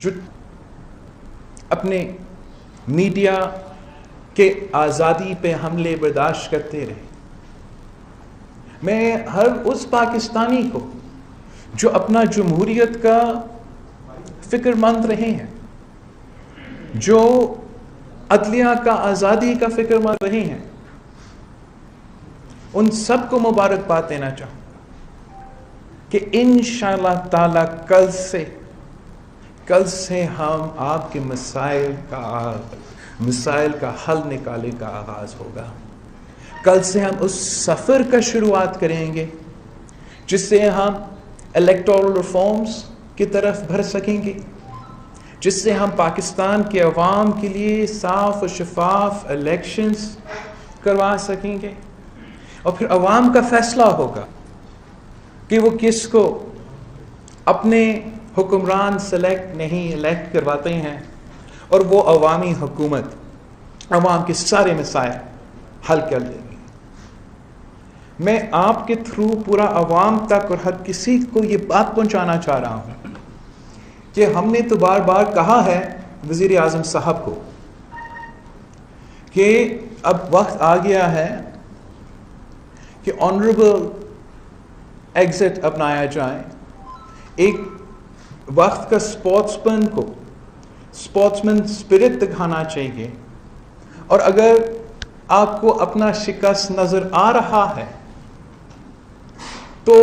جو اپنے میڈیا کے آزادی پہ حملے برداشت کرتے رہے. میں ہر اس پاکستانی کو جو اپنا جمہوریت کا فکر مند رہے ہیں، جو عدلیہ کا آزادی کا فکر مند رہے ہیں، ان سب کو مبارکباد دینا چاہوں گا کہ انشاءاللہ تعالی کل سے ہم آپ کے مسائل کا حل نکالنے کا آغاز ہوگا. کل سے ہم اس سفر کا شروعات کریں گے جس سے ہم الیکٹورل ریفارمز کی طرف بڑھ سکیں گے، جس سے ہم پاکستان کے عوام کے لیے صاف و شفاف الیکشنز کروا سکیں گے، اور پھر عوام کا فیصلہ ہوگا کہ وہ کس کو اپنے حکمران الیکٹ کرواتے ہیں، اور وہ عوامی حکومت عوام کے سارے مسائل حل کر دیں گے. میں آپ کے تھرو پورا عوام تک اور ہر کسی کو یہ بات پہنچانا چاہ رہا ہوں کہ ہم نے تو بار بار کہا ہے وزیر اعظم صاحب کو کہ اب وقت آ گیا ہے کہ آنریبل ایگزٹ اپنایا جائے. ایک وقت کا اسپورٹسمین اسپرٹ دکھانا چاہیے، اور اگر آپ کو اپنا شکست نظر آ رہا ہے تو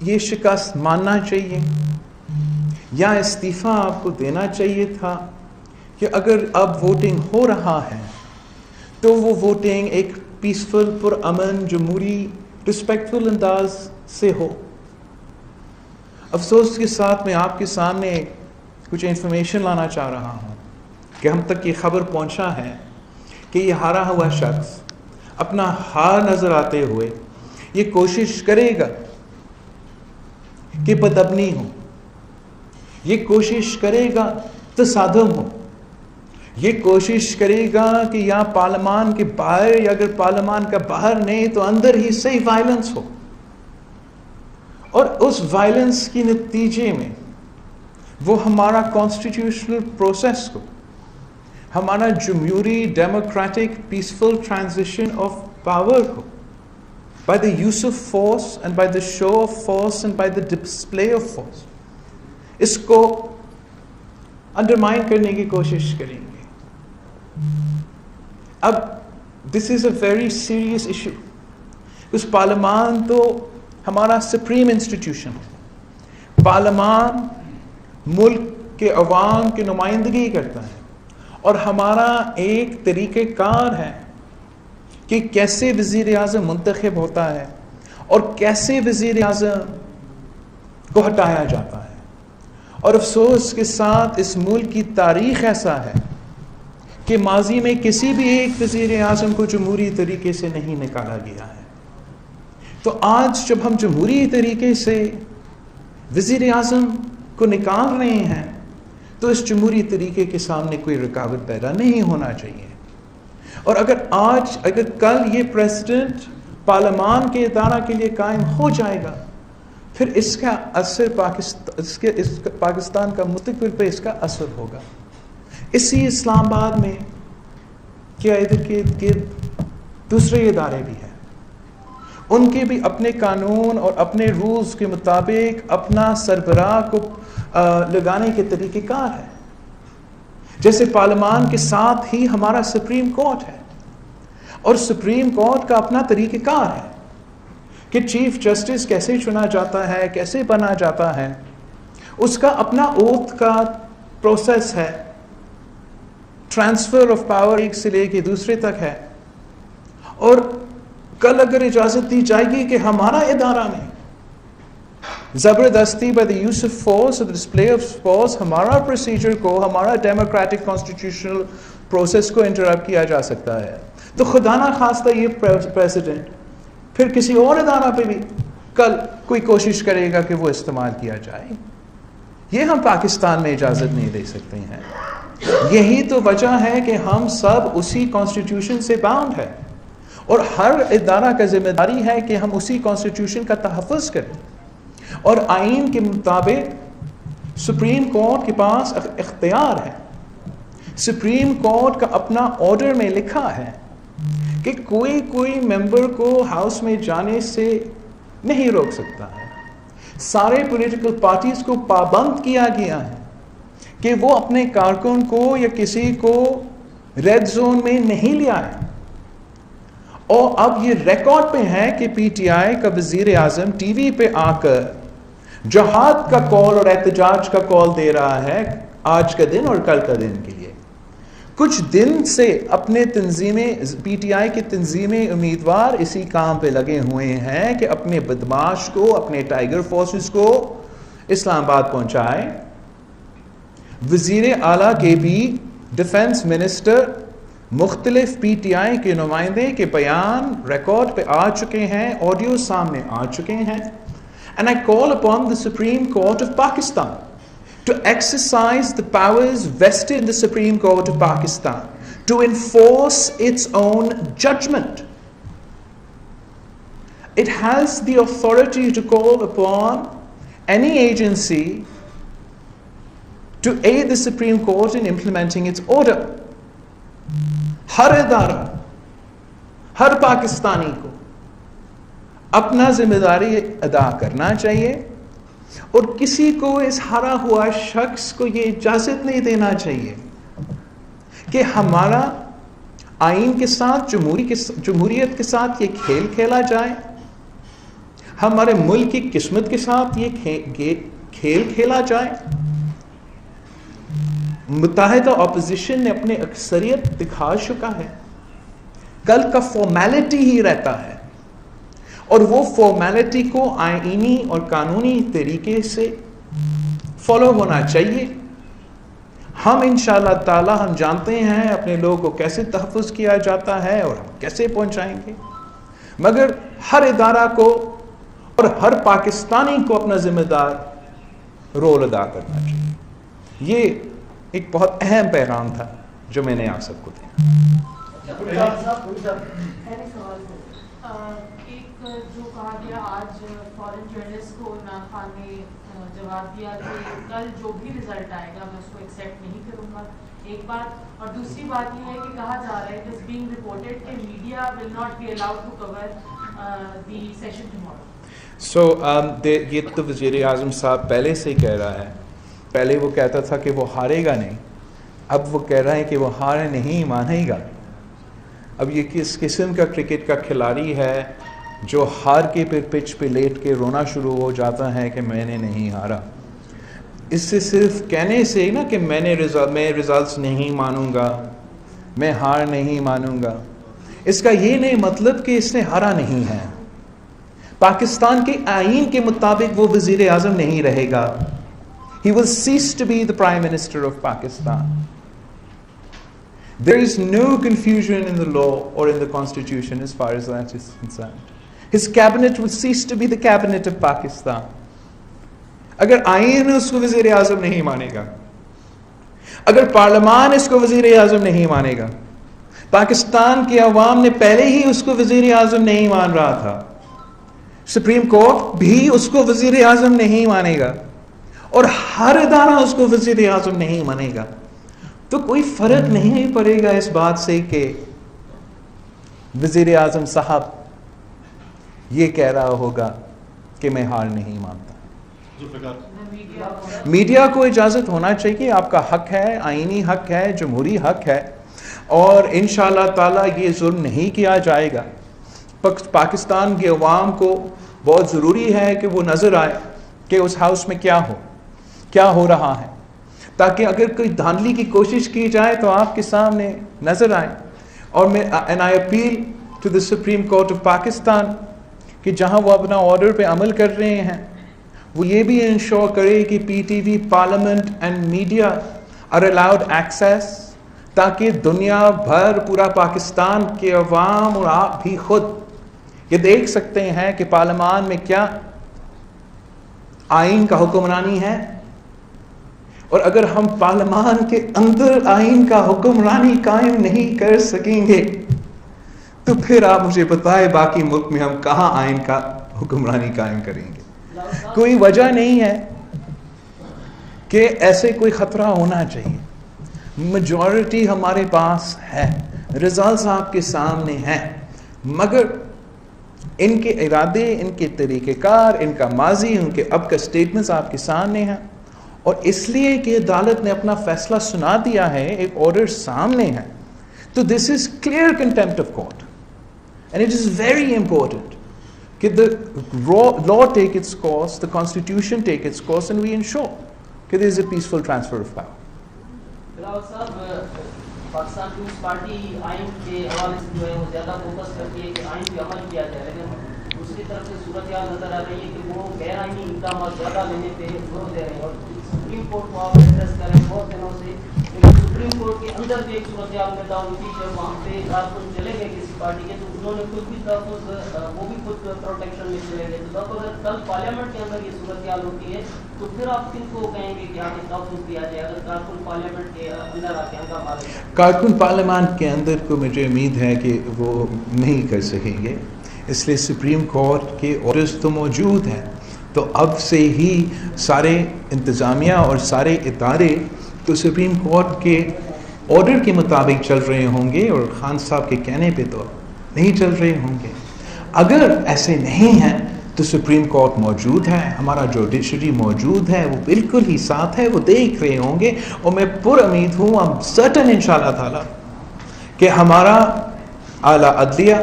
یہ شکست ماننا چاہیے یا استعفیٰ آپ کو دینا چاہیے تھا. کہ اگر اب ووٹنگ ہو رہا ہے تو وہ ووٹنگ ایک پیسفل، پرامن، جمہوری، رسپیکٹفل انداز سے ہو. افسوس کے ساتھ میں آپ کے سامنے کچھ انفارمیشن لانا چاہ رہا ہوں کہ ہم تک یہ خبر پہنچا ہے کہ یہ ہارا ہوا شخص اپنا ہار نظر آتے ہوئے یہ کوشش کرے گا کہ بدبنی ہو، یہ کوشش کرے گا تصادم ہو، یہ کوشش کرے گا کہ یا پارلیمان کے باہر، یا اگر پارلیمان کا باہر نہیں تو اندر ہی صحیح وائلنس ہو، اور اس وائلنس کے نتیجے میں وہ ہمارا کانسٹیٹیوشنل پروسیس کو، ہمارا جمہوری democratic peaceful transition of power کو by the use of force and by the show of force and by the display of force اس کو انڈرمائن کرنے کی کوشش کریں گے. اب this is a very serious issue. اس پارلیمان تو ہمارا سپریم انسٹیٹیوشن ہے. پارلیمان ملک کے عوام کی نمائندگی کرتا ہے، اور ہمارا ایک طریقہ کار ہے کہ کیسے وزیر اعظم منتخب ہوتا ہے اور کیسے وزیر اعظم کو ہٹایا جاتا ہے. اور افسوس کے ساتھ اس ملک کی تاریخ ایسا ہے کہ ماضی میں کسی بھی ایک وزیر اعظم کو جمہوری طریقے سے نہیں نکالا گیا ہے. تو آج جب ہم جمہوری طریقے سے وزیر اعظم کو نکال رہے ہیں تو اس جمہوری طریقے کے سامنے کوئی رکاوٹ پیدا نہیں ہونا چاہیے. اور اگر کل یہ پریزیڈنٹ پارلیمان کے ادارہ کے لیے قائم ہو جائے گا، پھر اس کا اثر پاکستان کا مستقبل پہ اس کا اثر ہوگا. اسی اسلام آباد میں کیا ادھر کے دوسرے ادارے بھی ہیں، ان کے بھی اپنے قانون اور اپنے رولز کے مطابق اپنا سربراہ کو لگانے کے طریقہ کار ہے. جیسے پارلیمان کے ساتھ ہی ہمارا سپریم کورٹ ہے، اور سپریم کورٹ کا اپنا طریقہ کار ہے کہ چیف جسٹس کیسے چنا جاتا ہے، کیسے بنا جاتا ہے. اس کا اپنا اوتھ کا پروسیس ہے، ٹرانسفر آف پاور ایک سے لے کے دوسرے تک ہے. اور کل اگر اجازت دی جائے گی کہ ہمارا ادارہ میں زبردستی by the use of force or the display of force ہمارا پروسیجر کو، ہمارا ڈیموکریٹک کانسٹیٹیوشنل پروسیس کو انٹرپٹ کیا جا سکتا ہے، تو خدا نہ خواستہ یہ پریزیڈنٹ پھر کسی اور ادارہ پہ بھی کل کوئی کوشش کرے گا کہ وہ استعمال کیا جائے. یہ ہم پاکستان میں اجازت نہیں دے سکتے ہیں. یہی تو وجہ ہے کہ ہم سب اسی کانسٹیٹیوشن سے باؤنڈ ہے، اور ہر ادارہ کا ذمہ داری ہے کہ ہم اسی کانسٹیٹیوشن کا تحفظ کریں، اور آئین کے مطابق سپریم کورٹ کے پاس اختیار ہے. سپریم کورٹ کا اپنا آرڈر میں لکھا ہے کہ کوئی ممبر کو ہاؤس میں جانے سے نہیں روک سکتا ہے. سارے پولیٹیکل پارٹیز کو پابند کیا گیا ہے کہ وہ اپنے کارکن کو یا کسی کو ریڈ زون میں نہیں لے آئے. اور اب یہ ریکارڈ پہ ہے کہ پی ٹی آئی کا وزیر اعظم ٹی وی پہ آ کر جہاد کا کال اور احتجاج کا کال دے رہا ہے آج کا دن اور کل کا دن کے لیے. کچھ دن سے اپنے تنظیمیں پی ٹی آئی کی تنظیمیں امیدوار اسی کام پہ لگے ہوئے ہیں کہ اپنے بدماش کو, اپنے ٹائیگر فورسز کو اسلام آباد پہنچائے. وزیر اعلیٰ کے بھی, ڈیفنس منسٹر, مختلف پی ٹی آئی کے نمائندے کے بیان ریکارڈ پہ آ چکے ہیں, آڈیو سامنے آ چکے ہیں. And I call upon the Supreme Court of Pakistan to exercise the powers vested in the Supreme Court of Pakistan to enforce its own judgment. It has the authority to call upon any agency to aid the Supreme Court in implementing its order. ہر ادارہ, ہر پاکستانی کو اپنا ذمہ داری ادا کرنا چاہیے اور کسی کو اس ہارا ہوا شخص کو یہ اجازت نہیں دینا چاہیے کہ ہمارا آئین کے ساتھ, جمہوریت کے ساتھ یہ کھیل کھیلا جائے, ہمارے ملک کی قسمت کے ساتھ یہ کھیل کھیلا جائے. متحدہ اپوزیشن نے اپنے اکثریت دکھا چکا ہے. کل کا فارمیلٹی ہی رہتا ہے اور وہ فارمیلٹی کو آئینی اور قانونی طریقے سے فالو ہونا چاہیے. ہم انشاءاللہ تعالی ہم جانتے ہیں اپنے لوگوں کو کیسے تحفظ کیا جاتا ہے اور ہم کیسے پہنچائیں گے, مگر ہر ادارہ کو اور ہر پاکستانی کو اپنا ذمہ دار رول ادا کرنا چاہیے. یہ ایک بہت اہم پیغام تھا جو میں نے آپ سب کو دیا. جو کہا گیا آج فورن جرنلسٹ کو عمران خان نے جواب دیا کہ کل جو بھی رزلٹ آئے گا میں اس کو ایکسیپٹ نہیں کروں گا, ایک بات. اور دوسری بات یہ ہے کہ کہا جا رہا ہے اٹ از بینگ رپورٹڈ کہ media will not be allowed to cover the session tomorrow. So یہ تو وزیر اعظم صاحب پہلے سے ہی کہہ رہا ہے. پہلے وہ کہتا تھا کہ وہ ہارے گا نہیں, اب وہ کہہ رہا ہے کہ وہ ہار نہیں مانے گا. اب یہ کس قسم کا کرکٹ کا کھلاڑی ہے جو ہار کے پھر پچ پہ لیٹ کے رونا شروع ہو جاتا ہے کہ میں نے نہیں ہارا. اس سے صرف کہنے سے نا کہ میں ریزلٹس نہیں مانوں گا, میں ہار نہیں مانوں گا, اس کا یہ نہیں مطلب کہ اس نے ہارا نہیں ہے. پاکستان کے آئین کے مطابق وہ وزیر اعظم نہیں رہے گا. He will cease to be the Prime Minister of Pakistan. There is no confusion in the law or in the Constitution as far as that is concerned. His cabinet will cease to be the cabinet of Pakistan. اگر آئین اس کو وزیر اعظم نہیں مانے گا, اگر پارلیمان اس کو وزیر اعظم نہیں مانے گا, پاکستان کی عوام نے پہلے ہی اس کو وزیر اعظم نہیں مان رہا تھا, سپریم کورٹ بھی اس کو وزیر اعظم نہیں مانے گا اور ہر ادارہ اس کو وزیر اعظم نہیں مانے گا, تو کوئی فرق نہیں پڑے گا اس بات سے کہ وزیر اعظم صاحب یہ کہہ رہا ہوگا کہ میں ہار نہیں مانتا. میڈیا کو اجازت ہونا چاہیے, آپ کا حق ہے, آئینی حق ہے, جمہوری حق ہے, اور انشاءاللہ تعالی یہ ظلم نہیں کیا جائے گا. پاکستان کے عوام کو بہت ضروری ہے کہ وہ نظر آئے کہ اس ہاؤس میں کیا ہو رہا ہے, تاکہ اگر کوئی دھاندلی کی کوشش کی جائے تو آپ کے سامنے نظر آئے. اور میں and I appeal to the Supreme Court of Pakistan کہ جہاں وہ اپنا آرڈر پہ عمل کر رہے ہیں وہ یہ بھی انشور کرے کہ P T V, parliament and media are allowed access, تاکہ دنیا بھر, پورا پاکستان کے عوام اور آپ بھی خود یہ دیکھ سکتے ہیں کہ پارلیمان میں کیا آئین کا حکمرانی ہے. اور اگر ہم پارلیمان کے اندر آئین کا حکمرانی قائم نہیں کر سکیں گے تو پھر آپ مجھے بتائیں باقی ملک میں ہم کہاں آئین کا حکمرانی قائم کریں گے. کوئی وجہ نہیں ہے کہ ایسے کوئی خطرہ ہونا چاہیے. میجورٹی ہمارے پاس ہے, رزلٹس آپ کے سامنے ہیں, مگر ان کے ارادے, ان کے طریقہ کار, ان کا ماضی, ان کے اب کا سٹیٹمنٹس آپ کے سامنے ہیں. اور اس لیے کہ عدالت نے اپنا فیصلہ سنا دیا ہے, ایک آرڈر سامنے ہے, تو this is clear contempt of court. And it is very important کہ the law take its course, the constitution take its course, and we ensure کہ there is a peaceful transfer of power. Bilawal صاحب, Pakistan Peoples party آئین کے حوالے سے جو ہے وہ زیادہ فوکس کرتی ہے کہ آئین پہ عمل کیا جائے, لیکن دوسری طرف سے صورتحال نظر آ رہی ہے کہ وہ غیر آئینی اقدامات زیادہ لینے پہ زور دے رہے ہیں. اور سپریم کورٹ کو آپ ایڈریس کر رہے ہیں بہت دنوں سے, لیکن سپریم کورٹ کے اندر بھی ایک صورتحال میں داؤدی جب وہاں پہ کارکن چلے گئے کسی پارٹی کے, تو انہوں نے خود بھی تحفظ, وہ بھی خود پروٹیکشن میں چلے گئے. تو اگر کل پارلیمنٹ کے اندر یہ صورتحال ہوتی ہے تو پھر آپ کن کو کہیں گے کہ آگے تحفظ دیا جائے اگر کارکن پارلیمنٹ کے اندر آ کے ہنگامہ کریں؟ کارکن پارلیمنٹ کے اندر کو مجھے امید ہے کہ وہ نہیں کر سکیں گے, اس لیے سپریم کورٹ کے آرڈرز تو موجود ہیں. تو اب سے ہی سارے انتظامیہ اور سارے ادارے تو سپریم کورٹ کے آرڈر کے مطابق چل رہے ہوں گے, اور خان صاحب کے کہنے پہ تو نہیں چل رہے ہوں گے. اگر ایسے نہیں ہیں تو سپریم کورٹ موجود ہے, ہمارا جوڈیشری موجود ہے, وہ بالکل ہی ساتھ ہے, وہ دیکھ رہے ہوں گے. اور میں پر امید ہوں, ہم سرٹن انشاءاللہ تعالی کہ ہمارا اعلیٰ عدلیہ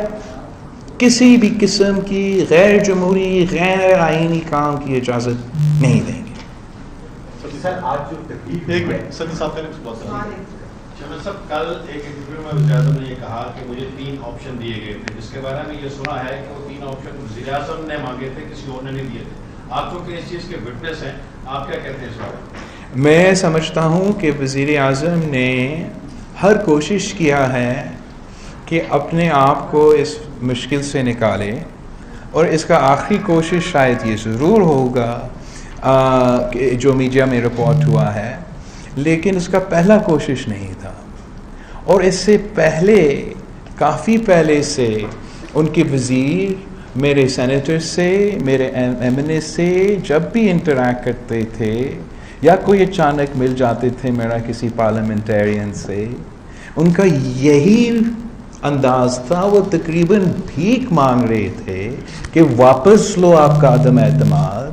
کسی بھی قسم کی غیر جمہوری, غیر آئینی کام کی اجازت نہیں دیں گے. سر آج جو تکلیف ہے سر صاحب نے شمل صاحب کل ایک انٹرویو میں وزیر اعظم نے یہ کہا کہ مجھے 3 آپشن دیے گئے تھے, جس کے بارے میں یہ سنا ہے کہ وہ 3 آپشن وزیر اعظم نے مانگے تھے, کسی اور نے نہیں دیے تھے. آپ چونکہ اس چیز کے وٹنس ہیں, آپ کیا کہتے ہیں اس بارے میں؟ میں سمجھتا ہوں کہ وزیر اعظم نے ہر کوشش کیا ہے کہ اپنے آپ کو اس مشکل سے نکالے, اور اس کا آخری کوشش شاید یہ ضرور ہوگا کہ جو میڈیا میں رپورٹ ہوا ہے, لیکن اس کا پہلا کوشش نہیں تھا. اور اس سے پہلے, کافی پہلے سے ان کے وزیر میرے سینیٹر سے, میرے ایم این اے سے جب بھی انٹریکٹ کرتے تھے, یا کوئی اچانک مل جاتے تھے میرا کسی پارلیمنٹیرین سے, ان کا یہی انداز تھا. وہ تقریباً بھیک مانگ رہے تھے کہ واپس لو آپ کا عدم اعتماد,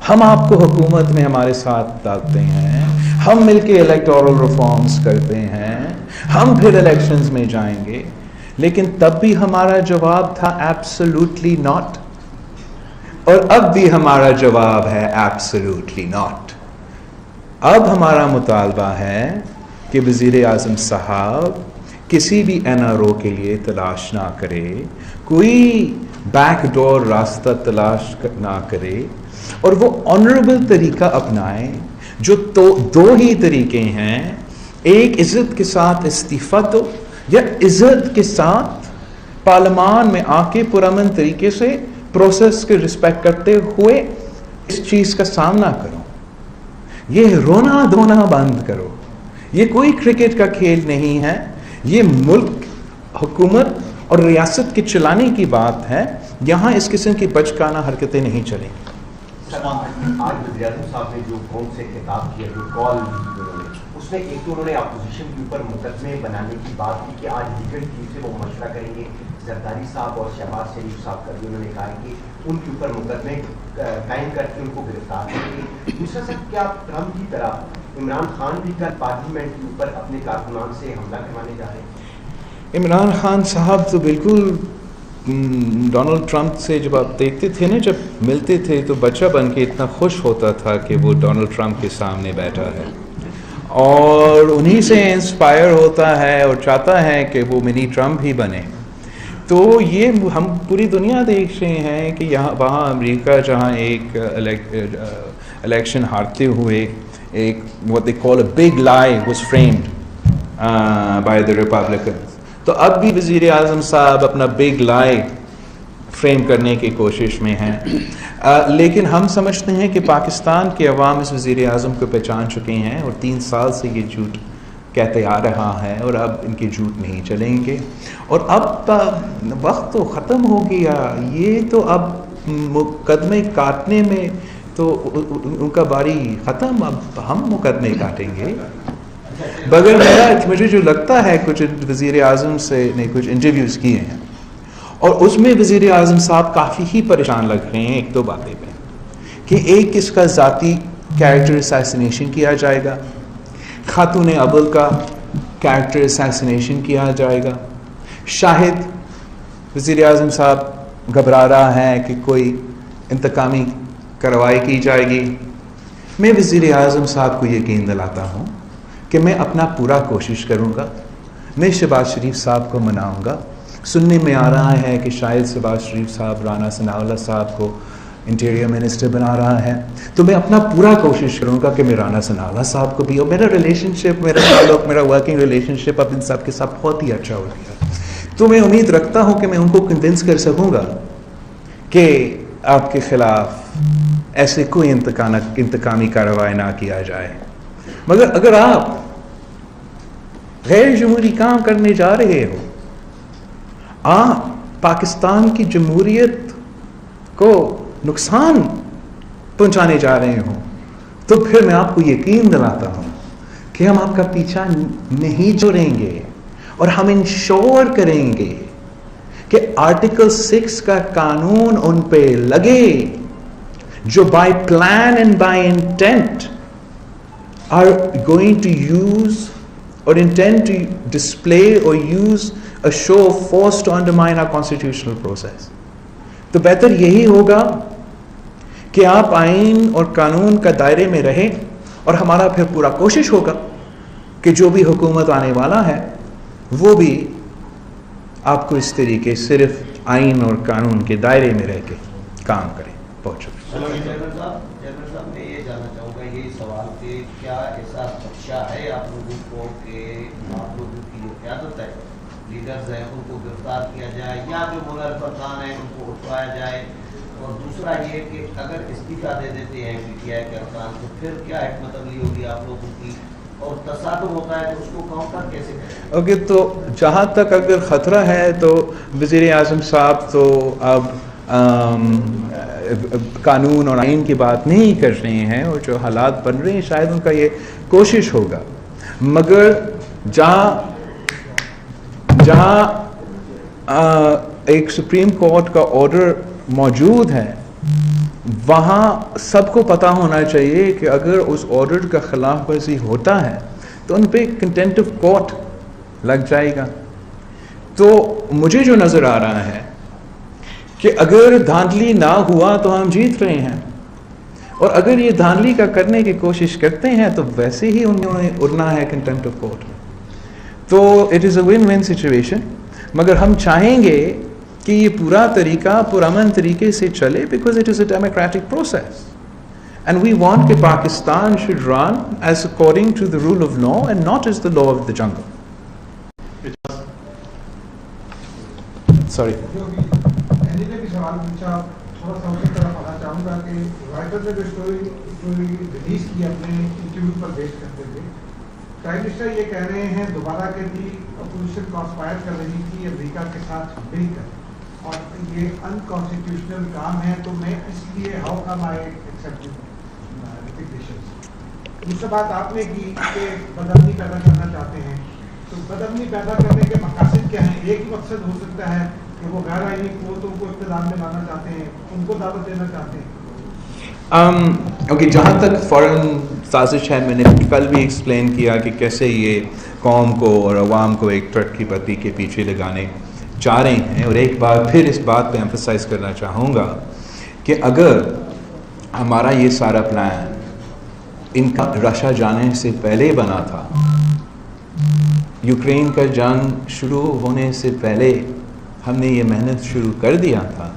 ہم آپ کو حکومت میں ہمارے ساتھ ڈالتے ہیں, ہم مل کے الیکٹورل ریفارمز کرتے ہیں, ہم پھر الیکشنز میں جائیں گے. لیکن تب بھی ہمارا جواب تھا ایبسولوٹلی ناٹ, اور اب بھی ہمارا جواب ہے ایبسولوٹلی ناٹ. اب ہمارا مطالبہ ہے کہ وزیر اعظم صاحب کسی بھی این آر او کے لیے تلاش نہ کرے, کوئی بیک ڈور راستہ تلاش نہ کرے, اور وہ آنریبل طریقہ اپنائیں. جو دو ہی طریقے ہیں, ایک عزت کے ساتھ استعفیٰ دو, یا عزت کے ساتھ پارلیمان میں آ کے پرامن طریقے سے پروسیس کے رسپیکٹ کرتے ہوئے اس چیز کا سامنا کرو. یہ رونا دھونا بند کرو, یہ کوئی کرکٹ کا کھیل نہیں ہے, یہ ملک, حکومت اور ریاست کے چلانے کی بات ہے. یہاں اس قسم کی بچکانہ حرکتیں نہیں چلیں. آج وزیر اعظم صاحب نے جو قوم سے خطاب کیا, جو کال دی اس میں ایک تو انہوں نے اپوزیشن کے اوپر مقدمے بنانے کی بات کی کہ آج لیگل ٹیم سے وہ مشورہ کریں گے. زرداری صاحب اور شہباز شریف صاحب کا بھی انہوں نے کہا کہ ان کے اوپر مقدمے قائم کر کے ان کو گرفتار کریں گے. دوسرا صاحب, کیا ٹرمپ کی طرح عمران خان بھی کل پارلیمنٹ کے اوپر اپنے کارکنان سے حملہ کروانے جا رہے ہیں؟ عمران خان صاحب تو بالکل ڈونلڈ ٹرمپ سے جب آپ دیکھتے تھے نا, جب ملتے تھے تو بچہ بن کے اتنا خوش ہوتا تھا کہ وہ ڈونلڈ ٹرمپ کے سامنے بیٹھا ہے, اور انہی سے انسپائر ہوتا ہے اور چاہتا ہے کہ وہ منی ٹرمپ ہی بنے. تو یہ ہم پوری دنیا دیکھ رہے ہیں کہ یہاں وہاں امریکہ جہاں ایک الیکشن ہارتے ہوئے ایک what they call a big lie was framed by the Republicans. تو اب بھی وزیر اعظم صاحب اپنا بگ لائی فریم کرنے کی کوشش میں ہیں. لیکن ہم سمجھتے ہیں کہ پاکستان کے عوام اس وزیر اعظم کو پہچان چکے ہیں, اور 3 سال سے یہ جھوٹ کہتے آ رہا ہے, اور اب ان کے جھوٹ نہیں چلیں گے. اور اب وقت تو ختم ہو گیا, یہ تو اب مقدمے کاٹنے میں تو ان کا باری ختم، اب ہم مقدمے کاٹیں گے. مگر مجھے جو لگتا ہے کچھ وزیر اعظم سے نے کچھ انٹرویوز کیے ہیں اور اس میں وزیر اعظم صاحب کافی ہی پریشان لگ رہے ہیں ایک دو باتیں پہ کہ ایک کس کا ذاتی کیریکٹر اسیسینیشن کیا جائے گا، خاتون ابل کا کیریکٹر اسیسینیشن کیا جائے گا، شاہد وزیر اعظم صاحب گھبرا رہا ہے کہ کوئی انتقامی کارروائی کی جائے گی. میں وزیر اعظم صاحب کو یقین دلاتا ہوں کہ میں اپنا پورا کوشش کروں گا. میں شہباز شریف صاحب کو مناؤں گا. سننے میں آ رہا ہے کہ شاید شہباز شریف صاحب رانا ثناءاللہ صاحب کو انٹیریئر منسٹر بنا رہا ہے، تو میں اپنا پورا کوشش کروں گا کہ میں رانا ثناءاللہ صاحب کو بھی، اور میرا ریلیشن شپ، میرا تعلق، میرا ورکنگ ریلیشن شپ اب ان سب کے ساتھ بہت ہی اچھا ہو گیا. تو میں امید رکھتا ہوں کہ میں ان کو کنونس کر سکوں گا کہ آپ کے خلاف ایسے کوئی انتقامی کارروائی نہ کیا جائے. مگر اگر آپ غیر جمہوری کام کرنے جا رہے ہو، آپ پاکستان کی جمہوریت کو نقصان پہنچانے جا رہے ہوں، تو پھر میں آپ کو یقین دلاتا ہوں کہ ہم آپ کا پیچھا نہیں چھوڑیں گے اور ہم انشور کریں گے کہ آرٹیکل 6 کا قانون ان پہ لگے جو by plan and by intent are going to use or intend to display or use a show of force to undermine our constitutional process. تو بہتر یہی ہوگا کہ آپ آئین اور قانون کا دائرے میں رہیں، اور ہمارا پھر پورا کوشش ہوگا کہ جو بھی حکومت آنے والا ہے وہ بھی آپ کو اس طریقے صرف آئین اور قانون کے دائرے میں رہ کے کام کریں. بہت شکریہ. میں یہ جاننا چاہوں گا یہ سوال کہ کیا ایسا خدشہ ہے آپ لوگوں کو کہ آپ لوگوں کی جو قیادت ہے، لیڈرز ہیں، ان کو گرفتار کیا جائے یا جو مغل پردھان ہیں ان کو اٹھوایا جائے؟ اور دوسرا یہ کہ اگر استعفیٰ دے دیتے ہیں پی ٹی آئی کے ارکان تو پھر کیا حکمت عملی ہوگی آپ لوگوں کی، اور تصادم ہوتا ہے تو اس کو کاؤنٹر کیسے کریں؟ اوکے، تو جہاں تک اگر خطرہ ہے تو وزیر اعظم صاحب تو اب قانون اور آئین کی بات نہیں کر رہے ہیں، اور جو حالات بن رہے ہیں شاید ان کا یہ کوشش ہوگا. مگر جہاں ایک سپریم کورٹ کا آرڈر موجود ہے، وہاں سب کو پتہ ہونا چاہیے کہ اگر اس آرڈر کا خلاف ورزی ہوتا ہے تو ان پہ کنٹمپٹ آف کورٹ لگ جائے گا. تو مجھے جو نظر آ رہا ہے کہ اگر دھاندلی نہ ہوا تو ہم جیت رہے ہیں، اور اگر یہ دھاندلی کا کرنے کی کوشش کرتے ہیں تو ویسے ہی انہوں نے اڑنا ہے کنٹمپٹ آف کورٹ میں. تو it is a one one situation. مگر ہم چاہیں گے کہ یہ پورا طریقہ پرامن طریقے سے چلے، because it is a democratic process and we want کہ Pakistan should run as according to the rule of law and not as the law of the jungle. Sorry سوال پوچھا، تھوڑا سا اسی طرف آنا چاہوں گا کہ رائٹر نے جو اسٹوری ریلیز کی اپنے انٹرویو پر بیس کرتے ہوئے، پرائم منسٹر یہ کہہ رہے ہیں دوبارہ کہ بھی اپوزیشن کانسپائر کر رہی تھی امریکہ کے ساتھ مل کر، اور یہ انکانسٹیٹیوشنل کام ہے، تو میں اس لیے how come I accept recognition. دوسری بات آپ نے کی کہ بدامنی پیدا کرنا چاہتے ہیں، تو بدامنی پیدا کرنے کے مقاصد کیا ہیں؟ ایک ہی مقصد ہو سکتا ہے کہ وہ غیر آئینی قوتوں کو اقتدار میں لانا چاہتے ہیں، ان کو دعوت دینا چاہتے ہیں. اوکے، جہاں تک فورن سازش ہے، میں نے کل بھی ایکسپلین کیا کہ کیسے یہ قوم کو اور عوام کو ایک ٹرک کی پتی کے پیچھے لگانے چاہ رہے ہیں. اور ایک بار پھر اس بات پہ ایمفسائز کرنا چاہوں گا کہ اگر ہمارا یہ سارا پلان ان کا رشا جانے سے پہلے بنا تھا، یوکرین کا جنگ شروع ہونے سے پہلے ہم نے یہ محنت شروع کر دیا تھا،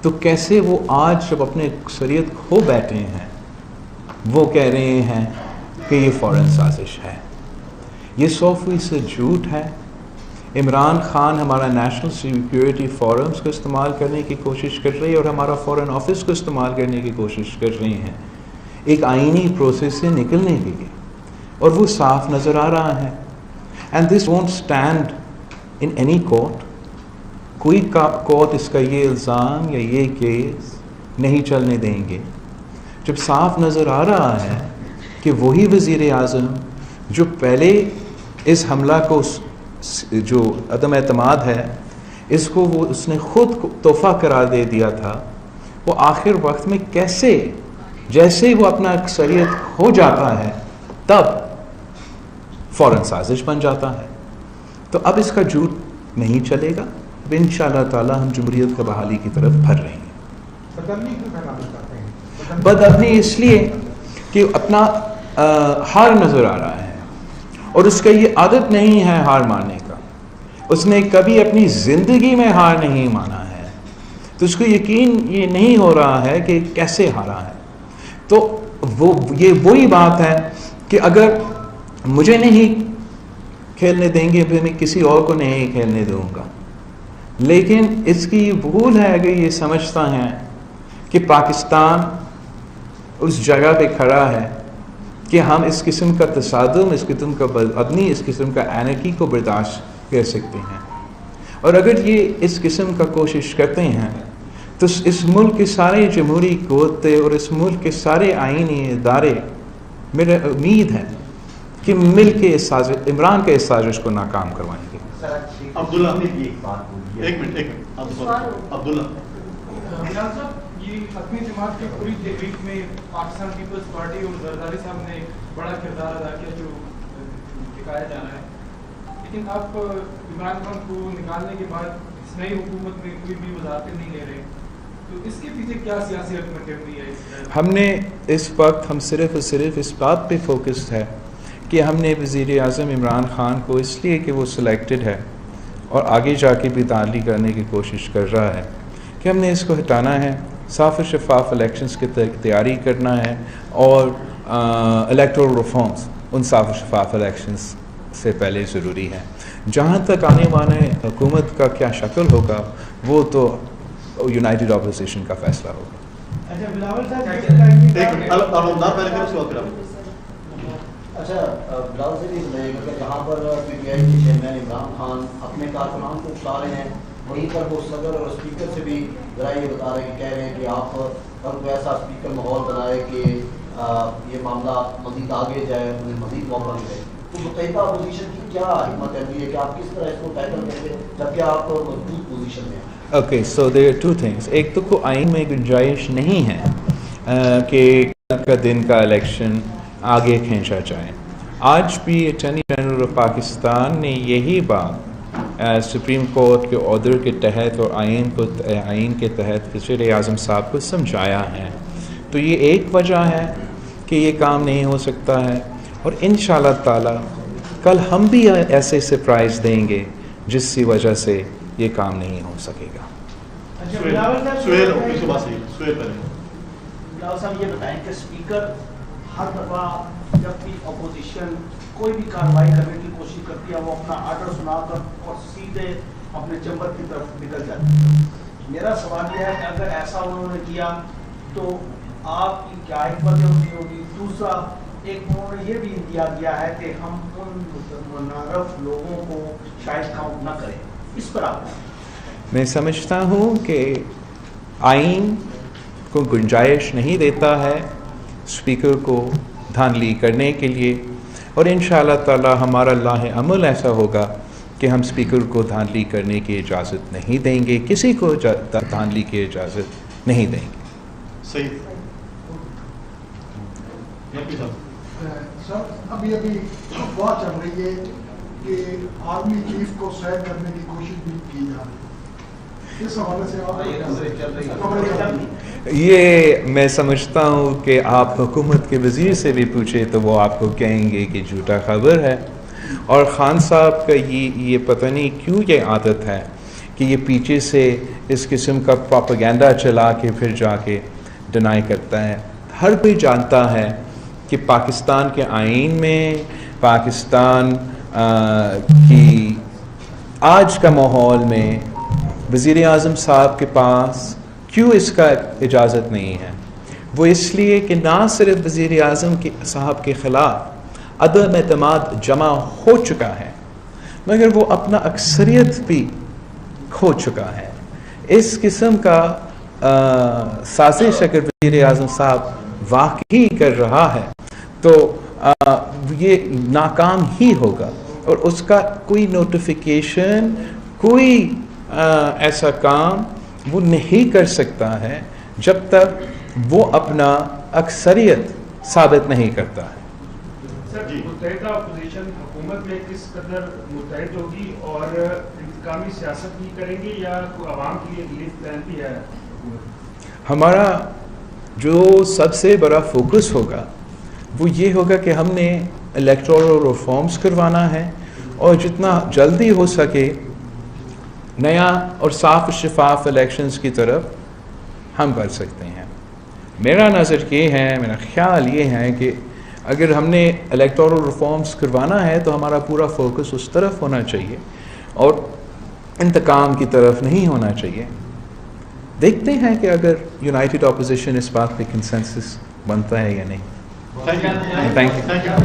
تو کیسے وہ آج جب اپنے اکثریت کھو بیٹھے ہیں وہ کہہ رہے ہیں کہ یہ فورن سازش ہے؟ یہ 100% جھوٹ ہے. عمران خان ہمارا نیشنل سیکیورٹی فورمز کو استعمال کرنے کی کوشش کر رہی ہے، اور ہمارا فورن آفس کو استعمال کرنے کی کوشش کر رہی ہیں ایک آئینی پروسیس سے نکلنے کے لیے، اور وہ صاف نظر آ رہا ہے. And this won't stand in any court. کوئی کورٹ اس کا یہ الزام یا یہ کیس نہیں چلنے دیں گے. جب صاف نظر آ رہا ہے کہ وہی وزیر اعظم جو پہلے اس حملہ کو جو عدم اعتماد ہے اس کو اس نے خود تحفہ قرار دے دیا تھا، وہ آخر وقت میں کیسے جیسے وہ اپنا اکثریت ہو جاتا ہے تب فوراً سازش بن جاتا ہے. تو اب اس کا جھوٹ نہیں چلے گا. اب انشاءاللہ تعالی ہم جمہوریت کا بحالی کی طرف بڑھ رہے ہیں. بدامنی اس لیے کہ اپنا ہار نظر آ رہا ہے اور اس کا یہ عادت نہیں ہے ہار ماننے کا. اس نے کبھی اپنی زندگی میں ہار نہیں مانا ہے، تو اس کو یقین یہ نہیں ہو رہا ہے کہ کیسے ہارا ہے. تو یہ وہی بات ہے کہ اگر مجھے نہیں کھیلنے دیں گے پھر میں کسی اور کو نہیں کھیلنے دوں گا. لیکن اس کی یہ بھول ہے اگر یہ سمجھتا ہے کہ پاکستان اس جگہ پہ کھڑا ہے کہ ہم اس قسم کا تصادم، اس قسم کا بدامنی، اس قسم کا اینرکی کو برداشت کر سکتے ہیں. اور اگر یہ اس قسم کا کوشش کرتے ہیں تو اس ملک کے سارے جمہوری قوتیں اور اس ملک کے سارے آئینی ادارے میرا امید ہے کہ مل کے عمران کے اس سازش کو ناکام کروائیں گے. عبداللہ نے بھی ایک بات بولی ہے. ایک منٹ عبداللہ یہ حتمی جماعت کی پوری تحریک میں پاکستان پیپلز پارٹی اور زرداری صاحب نے بڑا کردار ادا کیا جو دکھایا جانا ہے، لیکن آپ عمران خان کو نکالنے کے بعد اس نئی حکومت میں کوئی بھی وزارتیں نہیں لے رہے، تو اس کے پیچھے کیا سیاسی حکمت عملی ہے؟ ہم نے اس وقت ہم صرف اور صرف اس بات پہ فوکسڈ ہے کہ ہم نے وزیر اعظم عمران خان کو اس لیے کہ وہ سلیکٹڈ ہے اور آگے جا کے بھی تعلی کرنے کی کوشش کر رہا ہے کہ ہم نے اس کو ہٹانا ہے، صاف و شفاف الیکشنز کی تیاری کرنا ہے اور الیکٹورل ریفارمز ان صاف و شفاف الیکشنز سے پہلے ضروری ہے. جہاں تک آنے والے حکومت کا کیا شکل ہوگا وہ تو یونائٹڈ اپوزیشن کا فیصلہ ہوگا. اچھا بلاول صاحب بلاول سے بھی بتائیے گا کہ جہاں پر پی ٹی آئی کے چیئرمین عمران خان اپنے کارکنان کو اکسا رہے ہیں، وہیں پر وہ صدر اور اسپیکر سے بھی ذرا یہ بتا رہے ہیں، کہہ رہے ہیں کہ آپ کل کو ایسا اسپیکر ماحول بنائے کہ یہ معاملہ مزید آگے جائے، انہیں مزید موقع ملے. تو متحدہ اپوزیشن کی کیا حکمت عملی ہے کہ آپ کس طرح اس کو ٹیکل کرتے ہیں جبکہ آپ مضبوط پوزیشن میں ہیں؟ Okay so there are two things. ایک تو کو آئین میں گنجائش نہیں ہے کہ کل کا دن کا الیکشن آگے کھینچا جائے. آج بھی اٹارنی جنرل آف پاکستان نے یہی بات سپریم کورٹ کے آرڈر کے تحت اور آئین کے تحت وزیر اعظم صاحب کو سمجھایا ہے. تو یہ ایک وجہ ہے کہ یہ کام نہیں ہو سکتا ہے، اور انشاءاللہ تعالی کل ہم بھی ایسے سرپرائز دیں گے جس کی وجہ سے یہ کام نہیں ہو سکے گا. بلاول صاحب یہ بتائیں کہ اسپیکر ہر دفعہ جب بھی اپوزیشن کوئی بھی کارروائی کرنے کی کوشش کرتی ہے وہ اپنا آرڈر سنا کر اور سیدھے اپنے چیمبر کی طرف نکل جاتے ہیں. میرا سوال یہ ہے کہ اگر ایسا انہوں نے کیا تو آپ کی کیا حکمت عملی ہوگی؟ دوسرا ایک انہوں نے یہ بھی انتہا دیا ہے کہ ہم ان منحرف لوگوں کو شاید کاؤنٹ نہ کریں، اس پر آپ میں سمجھتا ہوں کہ آئین کو گنجائش نہیں دیتا ہے اسپیکر کو دھاندلی کرنے کے لیے، اور انشاءاللہ تعالی ہمارا لاہ عمل ایسا ہوگا کہ ہم اسپیکر کو دھاندلی کرنے کی اجازت نہیں دیں گے، کسی کو دھاندلی کی اجازت نہیں دیں گے. صحیح. سر ابھی افواہ چل رہی ہے کہ آرمی چیف کو سیر کرنے کی کوشش بھی کی جا رہی ہے، اس حوالے سے یہ میں سمجھتا ہوں کہ آپ حکومت کے وزیر سے بھی پوچھے تو وہ آپ کو کہیں گے کہ جھوٹا خبر ہے. اور خان صاحب کا یہ پتہ نہیں کیوں یہ عادت ہے کہ یہ پیچھے سے اس قسم کا پروپیگنڈا چلا کے پھر جا کے ڈینائی کرتا ہے. ہر کوئی جانتا ہے کہ پاکستان کے آئین میں، پاکستان کی آج کا ماحول میں وزیر اعظم صاحب کے پاس کیوں اس کا اجازت نہیں ہے. وہ اس لیے کہ نہ صرف وزیر اعظم صاحب کے خلاف عدم اعتماد جمع ہو چکا ہے مگر وہ اپنا اکثریت بھی کھو چکا ہے. اس قسم کا سازش اگر وزیر اعظم صاحب واقعی کر رہا ہے تو یہ ناکام ہی ہوگا، اور اس کا کوئی نوٹیفیکیشن، کوئی ایسا کام وہ نہیں کر سکتا ہے جب تک وہ اپنا اکثریت ثابت نہیں کرتا ہے۔ سر متحدہ اپوزیشن حکومت میں کس قدر متحد ہوگی اور انتقامی سیاست بھی کریں گے یا عوام کے لیے ریلیف پلان بھی ہے؟ ہمارا جو سب سے بڑا فوکس ہوگا وہ یہ ہوگا کہ ہم نے الیکٹورل ریفارمز کروانا ہے، اور جتنا جلدی ہو سکے نیا اور صاف شفاف الیکشنز کی طرف ہم بڑھ سکتے ہیں۔ میرا نظر یہ ہے، میرا خیال یہ ہے کہ اگر ہم نے الیکٹورل ریفارمز کروانا ہے تو ہمارا پورا فوکس اس طرف ہونا چاہیے اور انتقام کی طرف نہیں ہونا چاہیے۔ دیکھتے ہیں کہ اگر یونائٹڈ اپوزیشن اس بات پہ کنسنسس بنتا ہے یا نہیں۔ Thank you.